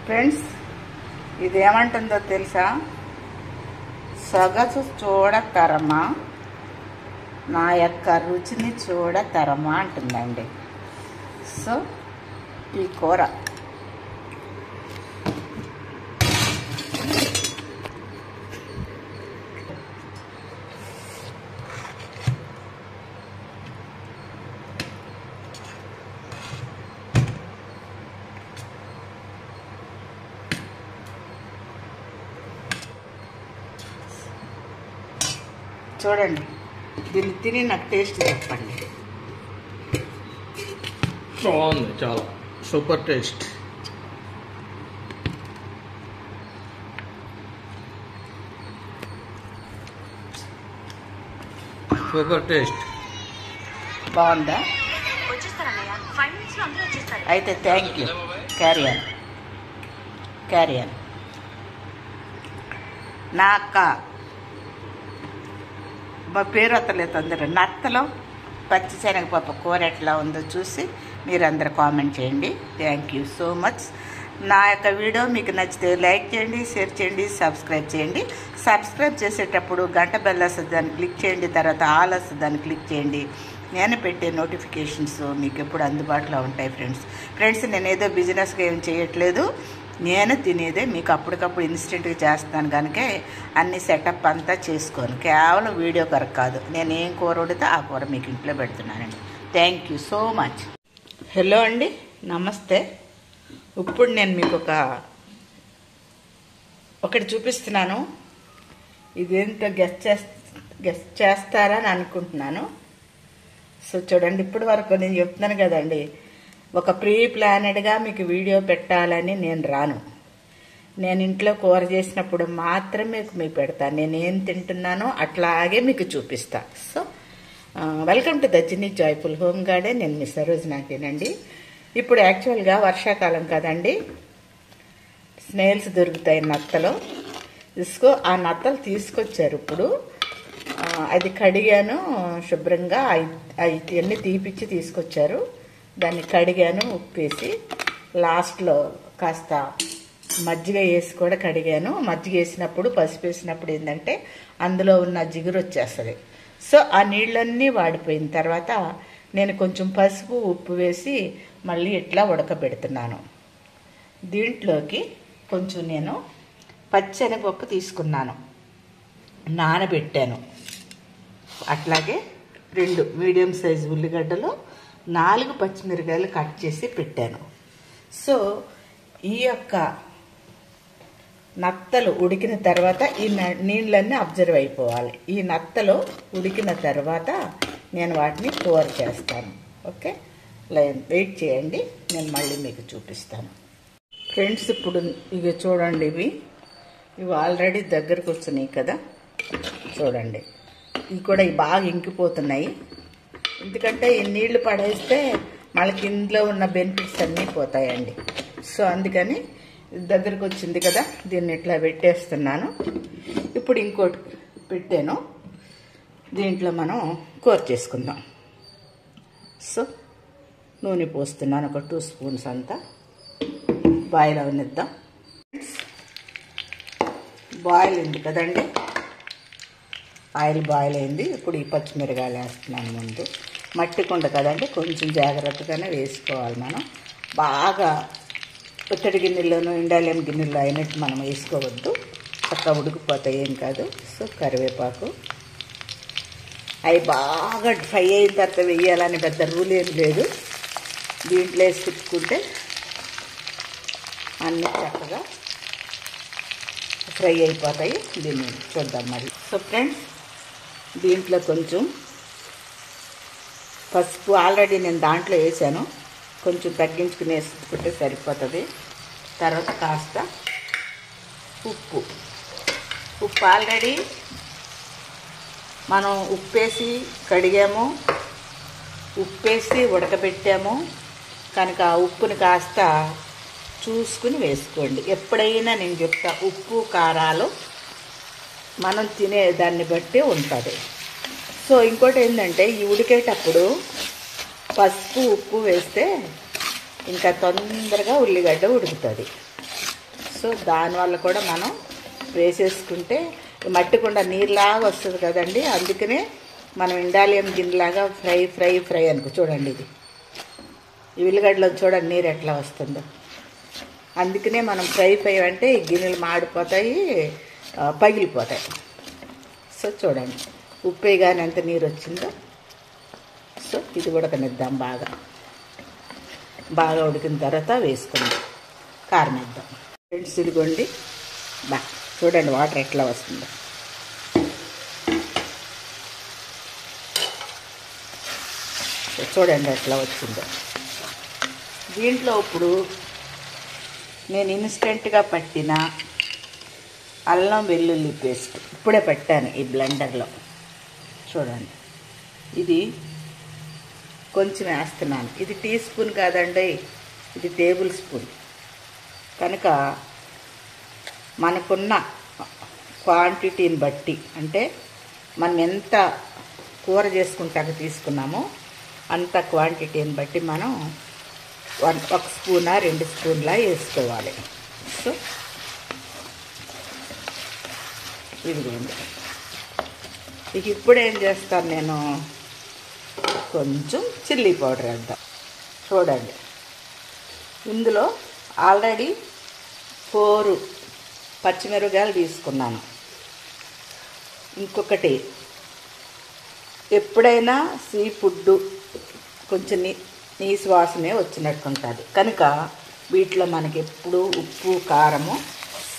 Friends, ఇదేమంటుందో తెలుసా? సొగసు చూడతరమా, నా యొక్క రుచిని చూడతరమా అంటుందండి. సో ఈ కూర చూడండి, దీన్ని తిని నాకు టేస్ట్ చెప్పండి. బాగుంది, చాలా సూపర్ టేస్ట్. Super taste. బాగుందా? అయితే థ్యాంక్ యూ. క్యారియన్ నా అక్క, మా పేరు అత్తలేదు అందరూ. నత్తలో పచ్చిశనగపప్పు కూర ఎట్లా ఉందో చూసి మీరందరూ కామెంట్ చేయండి. Thank you so much. నా యొక్క వీడియో మీకు నచ్చితే లైక్ చేయండి, షేర్ చేయండి, సబ్స్క్రైబ్ చేయండి. సబ్స్క్రైబ్ చేసేటప్పుడు గంట బెల్ వస్తుంది, దాన్ని క్లిక్ చేయండి. తర్వాత ఆల్ వస్తుంది, దాన్ని క్లిక్ చేయండి. నేను పెట్టే నోటిఫికేషన్స్ మీకు ఎప్పుడు అందుబాటులో ఉంటాయి. ఫ్రెండ్స్ నేను ఏదో బిజినెస్గా ఏం చేయట్లేదు, నేను తినేదే మీకు అప్పటికప్పుడు ఇన్స్టెంట్గా చేస్తాను కనుక అన్ని సెటప్ అంతా చేసుకోను. కేవలం వీడియో కొరకు కాదు, నేను ఏం కూర వండితే ఆ కూర మీకు ఇంట్లో పెడుతున్నానండి. Thank you so much. Hello అండి, నమస్తే. ఇప్పుడు నేను మీకు ఒకటి చూపిస్తున్నాను. ఇదేంటో గెస్ట్ చేస్తారని అనుకుంటున్నాను. సో చూడండి, ఇప్పటి వరకు నేను చెప్తున్నాను కదండి, ఒక ప్రీ ప్లానెడ్గా మీకు వీడియో పెట్టాలని నేను రాను. నేను ఇంట్లో కూర చేసినప్పుడు మాత్రమే మీకు పెడతాను. నేను ఏం తింటున్నానో అట్లాగే మీకు చూపిస్తా. సో వెల్కమ్ టు ద చిన్ని జాయ్ఫుల్ హోమ్ గార్డెన్. నేను మీ సరోజనాకేనండి. ఇప్పుడు యాక్చువల్గా వర్షాకాలం కదండి, స్నేల్స్ దొరుకుతాయి నత్తలో. ఇసుకో ఆ నత్తలు తీసుకొచ్చారు. ఇప్పుడు అది కడిగాను శుభ్రంగా, అవన్నీ తీపిచ్చి తీసుకొచ్చారు. దాన్ని కడిగాను, ఉప్పేసి లాస్ట్లో కాస్త మజ్జిగ వేసి కూడా కడిగాను. మజ్జిగ వేసినప్పుడు, పసుపు వేసినప్పుడు ఏంటంటే అందులో ఉన్న జిగురు వచ్చేస్తుంది. సో ఆ నీళ్ళన్నీ వాడిపోయిన తర్వాత నేను కొంచెం పసుపు, ఉప్పు వేసి మళ్ళీ ఇట్లా ఉడకబెడుతున్నాను. దీంట్లోకి కొంచెం నేను పచ్చెనగపప్పు తీసుకున్నాను, నానబెట్టాను. అట్లాగే 2 మీడియం సైజు ఉల్లిగడ్డలు, 4 పచ్చిమిరకాయలు కట్ చేసి పెట్టాను. సో ఈ యొక్క నత్తలు ఉడికిన తర్వాత ఈ నీళ్ళన్నీ అబ్జర్వ్ అయిపోవాలి. ఈ నత్తలు ఉడికిన తర్వాత నేను వాటిని కూర చేస్తాను. ఓకే, వెయిట్ చేయండి, నేను మళ్ళీ మీకు చూపిస్తాను. ఫ్రెండ్స్, ఇప్పుడు ఇవి చూడండి, ఇవి ఆల్రెడీ దగ్గరకు వస్తున్నాయి కదా. చూడండి, ఇవి కూడా బాగా ఇంకిపోతున్నాయి. ఎందుకంటే ఈ నీళ్లు పడేస్తే మనకి ఇందులో ఉన్న బెనిఫిట్స్ అన్నీ పోతాయండి. సో అందుకని దగ్గరకు వచ్చింది కదా, దీన్ని ఇట్లా పెట్టేస్తున్నాను. ఇప్పుడు ఇంకోటి పెట్టాను, దీంట్లో మనం కూర చేసుకుందాం. సో నూనె పోస్తున్నాను, ఒక 2 స్పూన్స్ అంతా. బాయిల్ అవనిద్దాం. బాయిల్ అయింది కదండి, ఆయిల్ బాయిల్ అయింది. ఇప్పుడు ఈ పచ్చిమిరకాయలు వేస్తున్నాను. ముందు మట్టి కుండ కదండి, కొంచెం జాగ్రత్తగానే వేసుకోవాలి. మనం బాగా ఒత్తడి గిన్నెల్లోనూ ఇండాలియం గిన్నెల్లో అయినట్టు మనం వేసుకోవద్దు, చక్కగా ఉడికిపోతాయి, ఏం కాదు. సో కరివేపాకు అవి బాగా ఫ్రై అయిన తర్వాత వేయాలని పెద్ద రూల్ ఏం లేదు. దీంట్లో వేసి తిప్పుకుంటే అన్నీ చక్కగా ఫ్రై అయిపోతాయి. దీన్ని చూద్దాం మరి. సో ఫ్రెండ్స్, దీంట్లో కొంచెం పసుపు ఆల్రెడీ నేను దాంట్లో వేసాను, కొంచెం తగ్గించుకుని వేసుకుంటే సరిపోతుంది. తర్వాత కాస్త ఉప్పు ఆల్రెడీ మనం ఉప్పేసి కడిగాము, ఉప్పేసి ఉడకబెట్టాము కనుక ఆ ఉప్పుని కాస్త చూసుకుని వేసుకోండి. ఎప్పుడైనా నేను చెప్తా, ఉప్పు కారాలు మనం తినే దాన్ని బట్టి ఉంటుంది. సో ఇంకోటి ఏంటంటే ఈ ఉడికేటప్పుడు పసుపు ఉప్పు వేస్తే ఇంకా తొందరగా ఉల్లిగడ్డ ఉడుకుతుంది. సో దానివల్ల కూడా మనం వేసేసుకుంటే మట్టి కుండ నీరులాగా వస్తుంది కదండి. అందుకనే మనం ఇండాలియం గిన్నెలాగా ఫ్రై అనుకో. చూడండి ఇది ఈ ఉల్లిగడ్డలో చూడండి నీరు ఎట్లా వస్తుందో. అందుకనే మనం ఫ్రై అంటే ఈ గిన్నెలు మాడిపోతాయి, పగిలిపోతాయి. సో చూడండి ఉప్పు వేయగానే ఎంత నీరు వచ్చిందో. సో ఇది ఉడకనిద్దాం. బాగా ఉడికిన తర్వాత వేసుకుందాం, కారం వేద్దాం. ఫ్రెండ్స్ ఇదిగోండి చూడండి వాటర్ ఎట్లా వస్తుందో. చూడండి ఎట్లా వచ్చిందో. దీంట్లో ఇప్పుడు నేను ఇన్స్టెంట్గా పట్టిన అల్లం వెల్లుల్లి పేస్ట్ ఇప్పుడే పెట్టాను ఈ బ్లెండర్లో. చూడండి ఇది కొంచెం వేస్తున్నాను. ఇది టీ స్పూన్ కాదండి, ఇది టేబుల్ స్పూన్. కనుక మనకున్న క్వాంటిటీని బట్టి, అంటే మనం ఎంత కూర చేసుకుంటాక తీసుకున్నామో అంత క్వాంటిటీని బట్టి మనం 1 స్పూనా 2 స్పూన్లా వేసుకోవాలి. సో ఇదిగోండి. ఇక ఇప్పుడు ఏం చేస్తాను నేను, కొంచెం చిల్లీ పౌడర్ వేద్దాం. చూడండి ఇందులో ఆల్రెడీ 4 పచ్చిమిరపకాయలు తీసుకున్నాను. ఇంకొకటి, ఎప్పుడైనా సీ ఫుడ్ కొంచెం నీసు వాసనే వచ్చినట్టు ఉంటుంది. కనుక వీటిలో మనకి ఎప్పుడు ఉప్పు కారము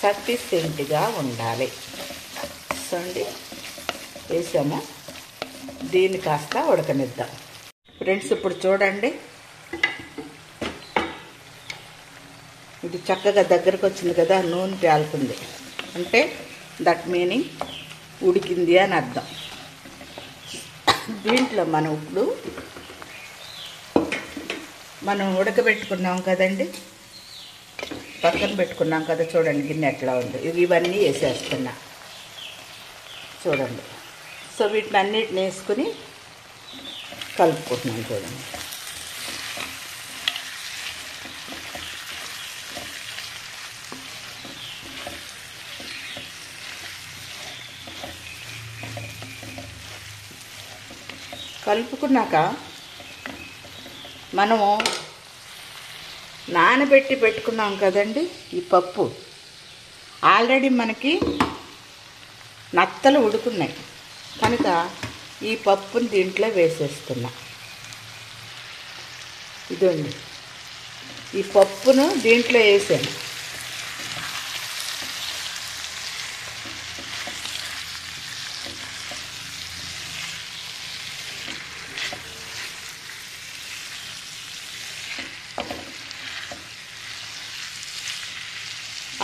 సఫిషియెంట్గా ఉండాలి. సో అండి వేసాము. దీన్ని కాస్త ఉడకనిద్దాం. ఫ్రెండ్స్ ఇప్పుడు చూడండి ఇది చక్కగా దగ్గరకు వచ్చింది కదా, నూనె తేలుతుంది. అంటే దట్ మీనింగ్ ఉడికింది అని అర్థం. దీంట్లో మనం ఇప్పుడు ఉడకబెట్టుకున్నాం కదండి, పక్కన పెట్టుకున్నాం కదా. చూడండి గిన్నె ఎట్లా ఉంది. ఇవన్నీ వేసేస్తున్నా చూడండి. సో వీటిని అన్నిటిని వేసుకుని కలుపుకుంటున్నాను. చూడండి కలుపుకున్నాక మనము నానబెట్టి పెట్టుకున్నాం కదండి ఈ పప్పు, ఆల్రెడీ మనకి నత్తలు ఉడుకున్నాయి. కనుక ఈ పప్పుని దీంట్లో వేసేస్తున్నా. ఇదండి ఈ పప్పును దీంట్లో వేసాను.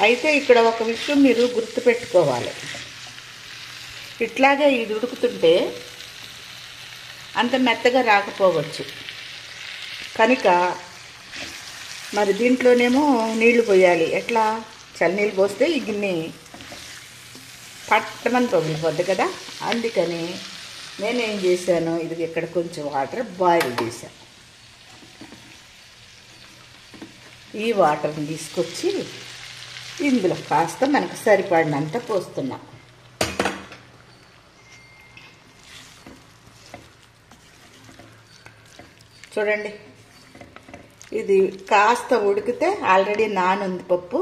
అయితే ఇక్కడ ఒక విషయం మీరు గుర్తుపెట్టుకోవాలి. ఇట్లాగే ఇది ఉడుకుతుంటే అంత మెత్తగా రాకపోవచ్చు. కనుక మరి దీంట్లోనేమో నీళ్లు పోయాలి. ఎట్లా? చన్నీళ్ళు పోస్తే ఈ గిన్నె పట్టమని పగిలిపోద్ది కదా. అందుకని నేనేం చేశాను, ఇది ఇక్కడ కొంచెం వాటర్ బాయిల్ చేశాను. ఈ వాటర్ని తీసుకొచ్చి ఇందులో కాస్త మనకు సరిపడినంత పోస్తున్నాం. చూడండి ఇది కాస్త ఉడికితే, ఆల్రెడీ నానుంది పప్పు,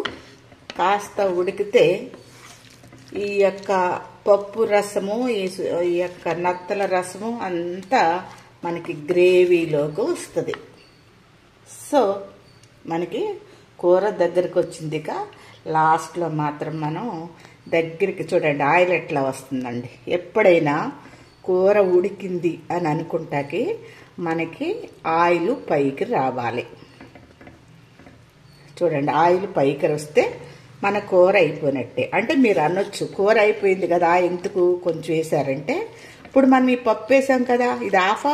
కాస్త ఉడికితే ఈ యొక్క పప్పు రసము ఈ యొక్క నత్తల రసము అంతా మనకి గ్రేవీలోకి వస్తుంది. సో మనకి కూర దగ్గరికి వచ్చిందిక. లాస్ట్లో మాత్రం మనం దగ్గరికి చూడండి ఆయిల్ ఎట్లా వస్తుందండి. ఎప్పుడైనా కూర ఉడికింది అని అనుకుంటాకి మనకి ఆయిల్ పైకి రావాలి. చూడండి ఆయిల్ పైకి వస్తే మన కూర అయిపోయినట్టే. అంటే మీరు అనొచ్చు కూర అయిపోయింది కదా ఎందుకు కొంచెం వేసారంటే, ఇప్పుడు మనం ఈ పప్పు వేసాం కదా, ఇది హాఫ్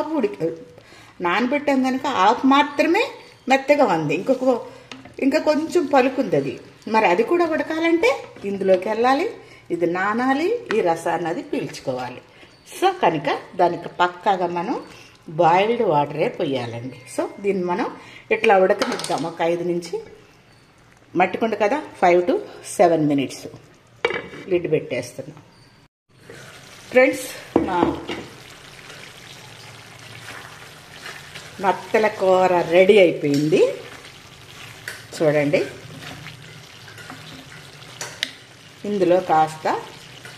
నానబెట్టాం కనుక హాఫ్ మాత్రమే మెత్తగా ఉంది, ఇంకా కొంచెం పలుకుంది అది. మరి అది కూడా ఉడకాలంటే ఇందులోకి వెళ్ళాలి, ఇది నానాలి, ఈ రసాన్ని అది పీల్చుకోవాలి. సో కనుక దానికి పక్కాగా మనం బాయిల్డ్ వాటరే పోయాలండి. సో దీన్ని మనం ఇట్లా ఉడకనిద్దాం ఒక 5 నుంచి మట్టికుండ కదా 5 to 7 minutes. లిడ్ పెట్టేస్తున్నాం. ఫ్రెండ్స్, నా నత్తల కూర రెడీ అయిపోయింది. చూడండి, ఇందులో కాస్త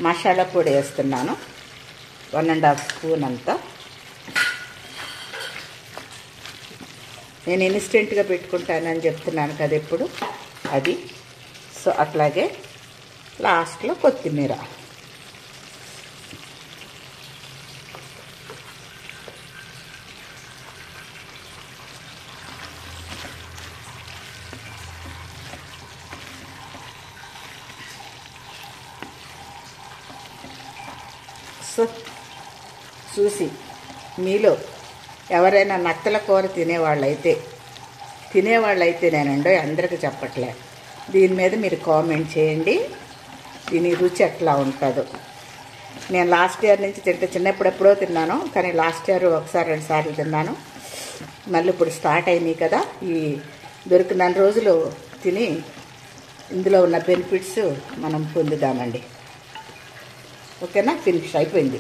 మసాలా పొడి వేస్తున్నాను, 1.5 స్పూన్ అంతా. నేను ఇన్స్టెంట్గా పెట్టుకుంటానని చెప్తున్నాను కదా ఎప్పుడు, అది. సో అట్లాగే లాస్ట్లో కొత్తిమీర. సో చూసి మీలో ఎవరైనా నత్తల కూర తినేవాళ్ళైతే నేనండి, అందరికీ చెప్పట్లే, దీని మీద మీరు కామెంట్ చేయండి, దీని రుచి ఎట్లా ఉంటుందో. నేను లాస్ట్ ఇయర్ నుంచి చిన్నప్పుడెప్పుడో తిన్నాను, కానీ లాస్ట్ ఇయర్ 1-2 సార్లు తిన్నాను. మళ్ళీ ఇప్పుడు స్టార్ట్ అయినాయి కదా, ఈ దొరికిన రోజులు తిని ఇందులో ఉన్న బెనిఫిట్స్ మనం పొందుదామండి. ఓకేనా, ఫినిష్ అయిపోయింది.